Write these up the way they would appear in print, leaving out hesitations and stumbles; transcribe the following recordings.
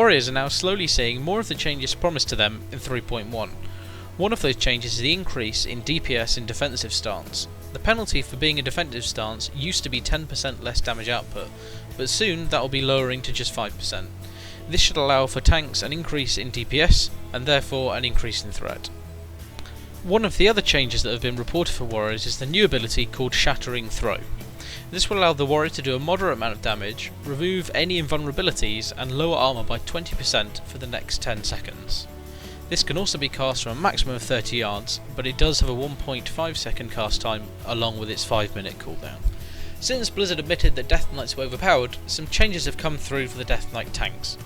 Warriors are now slowly seeing more of the changes promised to them in 3.1. One of those changes is the increase in DPS in defensive stance. The penalty for being a defensive stance used to be 10% less damage output, but soon that will be lowering to just 5%. This should allow for tanks an increase in DPS, and therefore an increase in threat. One of the other changes that have been reported for Warriors is the new ability called Shattering Throw. This will allow the Warrior to do a moderate amount of damage, remove any invulnerabilities, and lower armor by 20% for the next 10 seconds. This can also be cast from a maximum of 30 yards, but it does have a 1.5 second cast time along with its 5-minute cooldown. Since Blizzard admitted that Death Knights were overpowered, some changes have come through for the Death Knight tanks.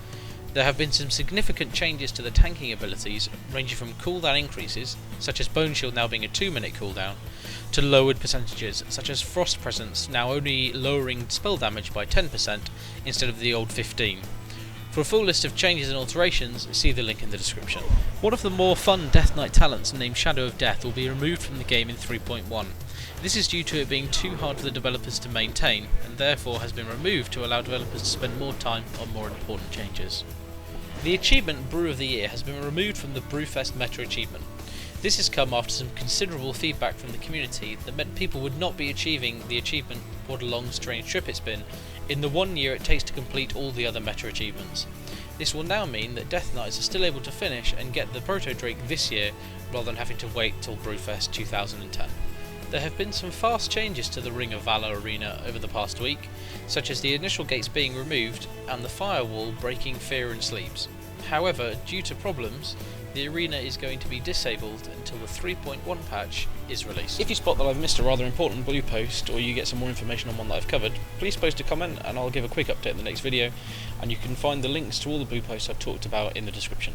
There have been some significant changes to the tanking abilities, ranging from cooldown increases, such as Bone Shield now being a 2-minute cooldown, to lowered percentages, such as Frost Presence now only lowering spell damage by 10% instead of the old 15%. For a full list of changes and alterations, see the link in the description. One of the more fun Death Knight talents, named Shadow of Death, will be removed from the game in 3.1. This is due to it being too hard for the developers to maintain, and therefore has been removed to allow developers to spend more time on more important changes. The achievement Brew of the Year has been removed from the Brewfest Meta achievement. This has come after some considerable feedback from the community that meant people would not be achieving the achievement "What a long strange trip it's been" in the 1 year it takes to complete all the other meta achievements. This will now mean that Death Knights are still able to finish and get the Proto Drake this year rather than having to wait till Brewfest 2010. There have been some fast changes to the Ring of Valor arena over the past week, such as the initial gates being removed and the firewall breaking Fear and Sleeps. However, due to problems, the arena is going to be disabled until the 3.1 patch is released. If you spot that I've missed a rather important blue post, or you get some more information on one that I've covered, please post a comment and I'll give a quick update in the next video, and you can find the links to all the blue posts I've talked about in the description.